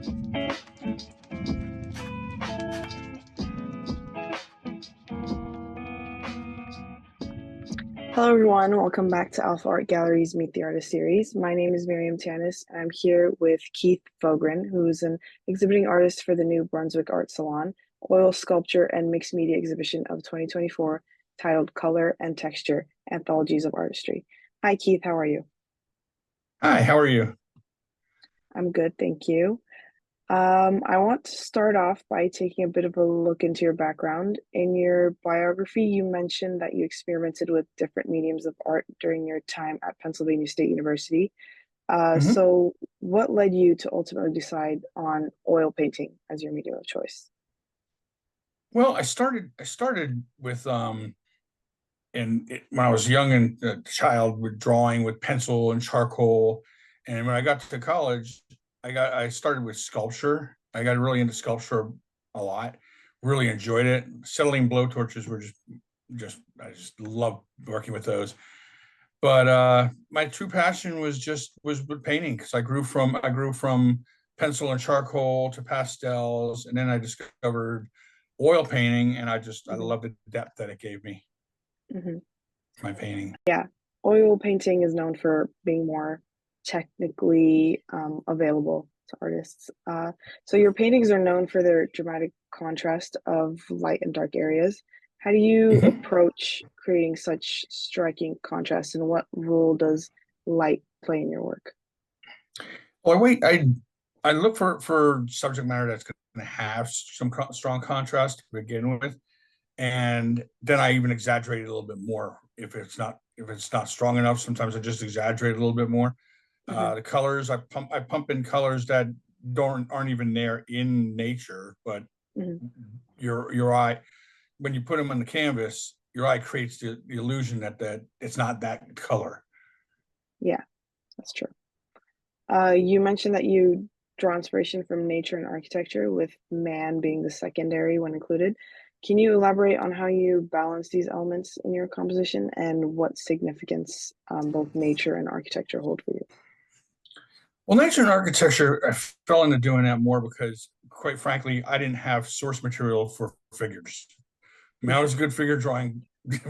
Hello, everyone. Welcome back to Alpha Art Gallery's Meet the Artist series. My name is Miriam Tanis, and I'm here with Keith Vogrin, who's an exhibiting artist for the New Brunswick Art Salon, oil sculpture and mixed media exhibition of 2024, titled Color and Texture, Anthologies of Artistry. Hi, Keith. How are you? Hi, how are you? I'm good, thank you. I want to start off by taking a bit of a look into your background. In your biography, you mentioned that you experimented with different mediums of art during your time at Pennsylvania State University. hmm So what led you to ultimately decide on oil painting as your medium of choice? Well, I started with when I was young and a child with drawing with pencil and charcoal, and when I got to college, I started with sculpture. I got really into sculpture a lot. Really enjoyed it. Acetylene blowtorches were just I just love working with those. But my true passion was with painting because I grew from pencil and charcoal to pastels, and then I discovered oil painting, and I Hmm. love the depth that it gave me, Hmm. my painting. Yeah, oil painting is known for being more technically available to artists. So your paintings are known for their dramatic contrast of light and dark areas. How do you hmm approach creating such striking contrast, and what role does light play in your work? Well, I look for subject matter that's going to have some strong contrast to begin with, and then I even exaggerate it a little bit more if it's not strong enough. Sometimes I just exaggerate a little bit more. Hmm. The colors I pump in colors that don't aren't even there in nature, but Hmm. your eye, when you put them on the canvas, your eye creates the illusion that it's not that color. Yeah, that's true. You mentioned that you draw inspiration from nature and architecture, with man being the secondary when included. Can you elaborate on how you balance these elements in your composition and what significance both nature and architecture hold for you? Well, nature and architecture, I fell into doing that more because, quite frankly, I didn't have source material for figures. I mean, I was a good figure drawing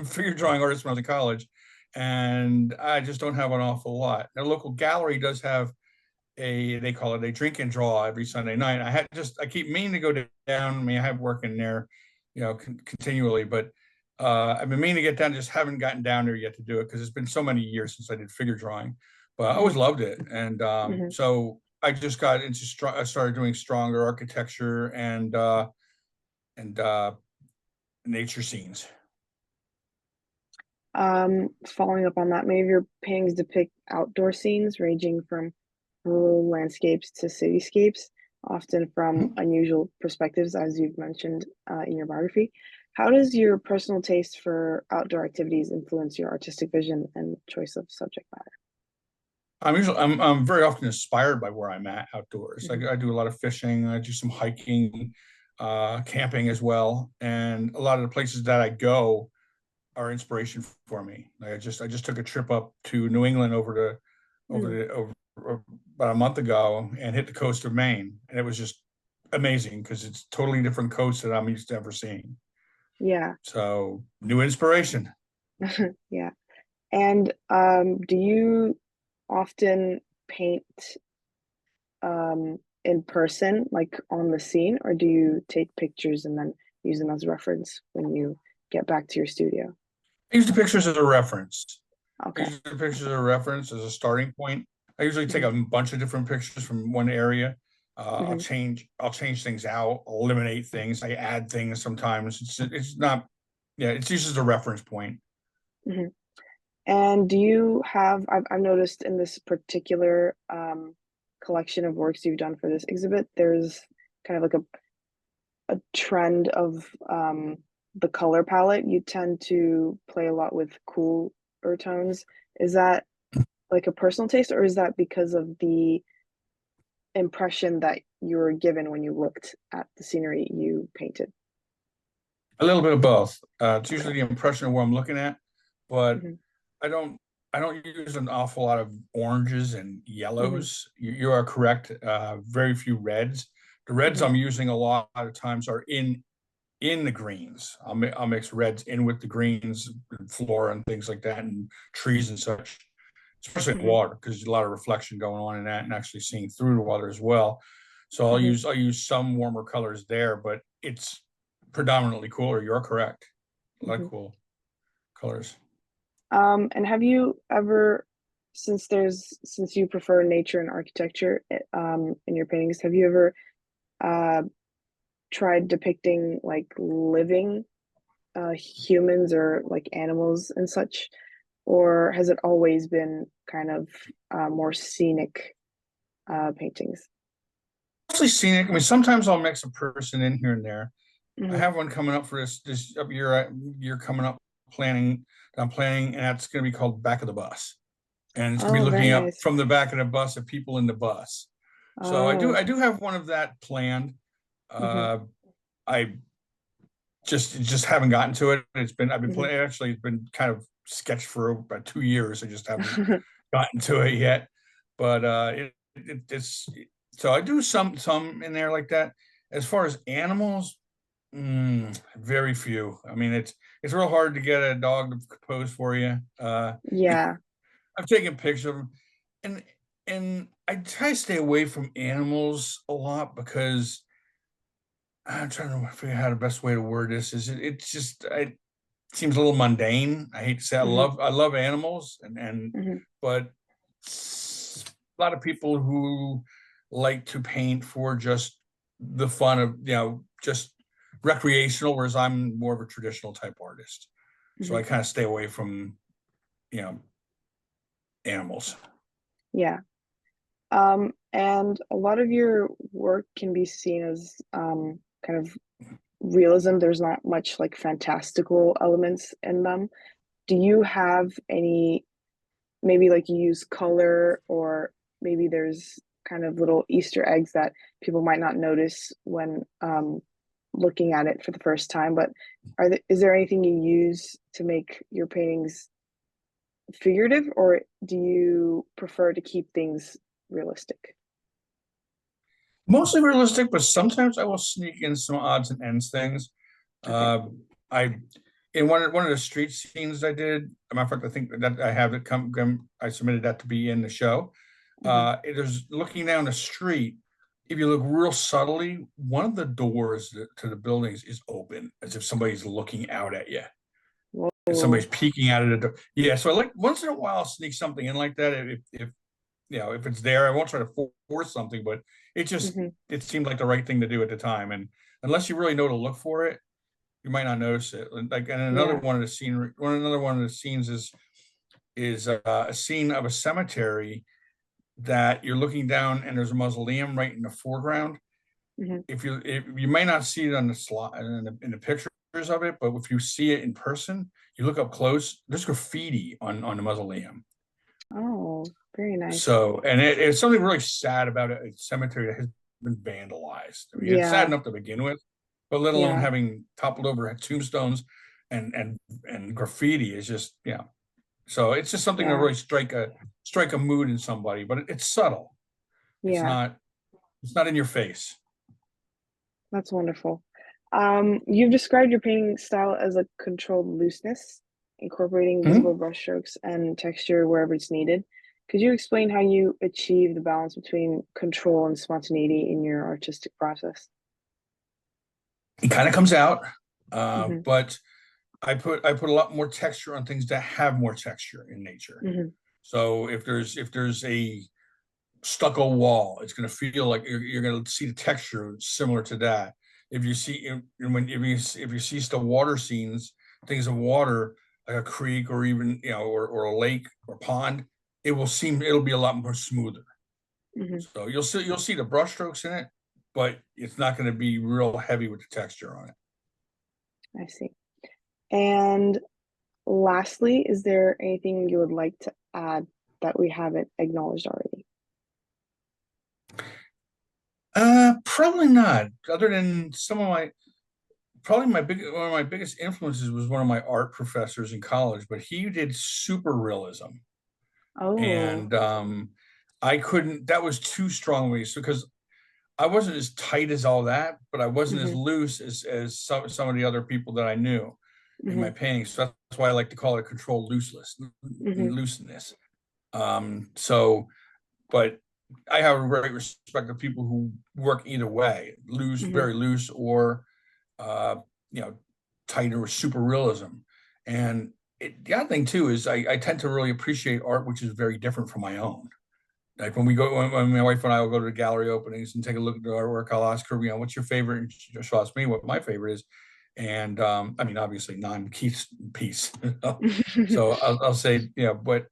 figure drawing artist when I was in college, and I just don't have an awful lot. The local gallery does have they call it a drink and draw every Sunday night. I keep meaning to go down. I mean, I have work in there, continually, but I've been meaning to get down, just haven't gotten down there yet to do it because it's been so many years since I did figure drawing. But I always Hmm. loved it, and Hmm. so I just got into I started doing stronger architecture and nature scenes. Following up on that, many of your paintings depict outdoor scenes ranging from rural landscapes to cityscapes, often from Mhm. unusual perspectives, as you've mentioned in your biography. How does your personal taste for outdoor activities influence your artistic vision and choice of subject matter? I'm very often inspired by where I'm at outdoors. Hmm. I do a lot of fishing. I do some hiking, camping as well, and a lot of the places that I go are inspiration for me. Like I just took a trip up to New England Mm. over about a month ago and hit the coast of Maine, and it was just amazing because it's totally different coast that I'm used to ever seeing. Yeah, So new inspiration. yeah. And do you often paint in person, like on the scene, or do you take pictures and then use them as reference when you get back to your studio? I use the pictures as a reference. I Okay. use the pictures as Okay. a reference as a starting point. I usually take Hmm. a bunch of different pictures from one area. Hmm. I'll change things out, I'll eliminate things, I add things sometimes. It's not, yeah, it's used as a reference point. Hmm. And do you have, I've noticed in this particular collection of works you've done for this exhibit, there's kind of like a trend of the color palette. You tend to play a lot with cooler tones. Is that like a personal taste, or is that because of the impression that you were given when you looked at the scenery you painted? A little bit of both. It's Okay. usually the impression of what I'm looking at, but Hmm. I don't I don't use an awful lot of oranges and Hmm. yellows. You are correct. Very few reds. The reds Hmm. I'm using a lot of times are in the greens. I'll mix reds in with the greens, and flora and things like that, and trees and such, especially Hmm. water because there's a lot of reflection going on in that, and actually seeing through the water as well. So Hmm. I'll use some warmer colors there, but it's predominantly cooler. You're correct. A lot of Hmm. cool colors. And have you ever, since you prefer nature and architecture, in your paintings, have you ever uh, tried depicting like living humans or like animals and such, or has it always been kind of more scenic paintings? Mostly scenic. I mean, sometimes I'll mix a person in here and there. I Hmm. have one coming up for this up year coming up planning I'm planning, and that's going to be called Back of the Bus, and it's going to Oh, be very looking up nice. from the back of the bus at people in the bus. So Oh. I do have one of that planned. Hmm. Uh, I just haven't gotten to it. I've been Hmm. playing actually it's been kind of sketched for about 2 years. I just haven't gotten to it yet. But it's so I do some in there like that. As far as animals, very few. I mean, it's real hard to get a dog to pose for you. Yeah. I've taken pictures of them, and I try to stay away from animals a lot because I'm trying to figure out how the best way to word this is. It's just it seems a little mundane. I hate to say Hmm. I love animals, Hmm. but a lot of people who like to paint for just the fun of just recreational, whereas I'm more of a traditional type artist. So hmm. I kind of stay away from you know animals. Yeah. And a lot of your work can be seen as kind of realism. There's not much like fantastical elements in them. Do you have any, maybe like you use color, or maybe there's kind of little Easter eggs that people might not notice when looking at it for the first time, but is there anything you use to make your paintings figurative, or do you prefer to keep things realistic? Mostly realistic, but sometimes I will sneak in some odds and ends things. Okay. I in one of the street scenes I did. As a matter of fact, I think that I have it I submitted that to be in the show. Hmm. There's looking down the street. If you look real subtly, one of the doors to the buildings is open, as if somebody's looking out at you, and somebody's Whoa. peeking out of the door. Yeah, so I like once in a while I'll sneak something in like that. If if it's there, I won't try to force something, but Hmm. it seemed like the right thing to do at the time. And unless you really know to look for it, you might not notice it. Like, and Yeah. another one of the scenes is a scene of a cemetery that you're looking down and there's a mausoleum right in the foreground. Hmm. If you may not see it on the slide in the pictures of it, but if you see it in person, you look up close. There's graffiti on the mausoleum. Oh, very nice. So, and it's something really sad about a cemetery that has been vandalized. I mean, it's sad Yeah. enough to begin with, but let alone Yeah. having toppled over tombstones and graffiti is just So it's just something to Yeah. really strike a mood in somebody, but it's subtle. It's Yeah. not it's not in your face. That's wonderful. You've described your painting style as a controlled looseness, incorporating visible Mhm. brushstrokes and texture wherever it's needed. Could you explain how you achieve the balance between control and spontaneity in your artistic process? It kind of comes out, Hmm. but I put a lot more texture on things that have more texture in nature. Hmm. So if there's a stucco wall, it's going to feel like you're going to see the texture similar to that. If you see if you see the water scenes, things of water like a creek or even or a lake or pond, it'll be a lot more smoother. Hmm. So you'll see the brushstrokes in it, but it's not going to be real heavy with the texture on it. I see. And lastly, is there anything you would like to add that we haven't acknowledged already? Probably not. Other than some of my probably one of my biggest influences was one of my art professors in college, but he did super realism. Oh. and I couldn't. That was too strongly. So because I wasn't as tight as all that, but I wasn't as Mhm, loose as some of the other people that I knew in my mhm, painting. So that's why I like to call it controlled mhm, looseness. So, but I have a great respect of people who work either way, loose, mhm. very loose, or uh, you know, tight or super realism. And the other thing too is I tend to really appreciate art which is very different from my own. Like when my wife and I will go to the gallery openings and take a look at the artwork, I'll ask her, what's your favorite? And she'll ask me what my favorite is. And I mean, obviously non-Keith's piece. So I'll say,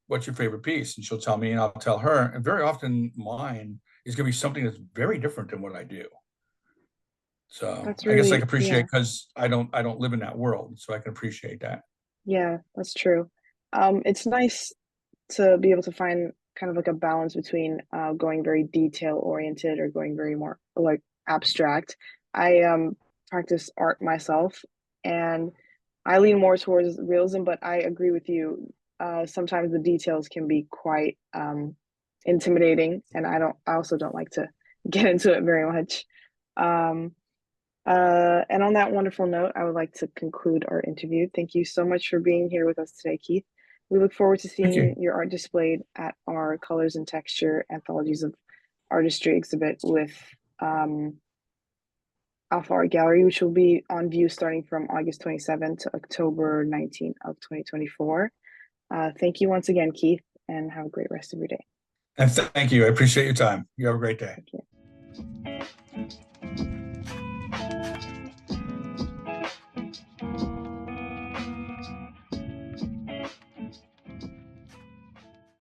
what's your favorite piece? And she'll tell me, and I'll tell her. And very often mine is going to be something that's very different than what I do. So That's I guess I can really, appreciate yeah, because I don't live in that world, so I can appreciate that. yeah, that's true. It's nice to be able to find kind of like a balance between going very detail oriented or going very more like abstract. I practice art myself and I lean more towards realism, but I agree with you. Sometimes the details can be quite intimidating, and I also don't like to get into it very much. Um, and on that wonderful note, I would like to conclude our interview. Thank you so much for being here with us today, Keith. We look forward to Thank you. seeing your art displayed at our Colors and Texture Anthologies of Artistry exhibit with um, Alfa Art Gallery, which will be on view starting from August 27th to October 19th of 2024. Thank you once again, Keith, and have a great rest of your day. And thank you. I appreciate your time. You have a great day. Thank you.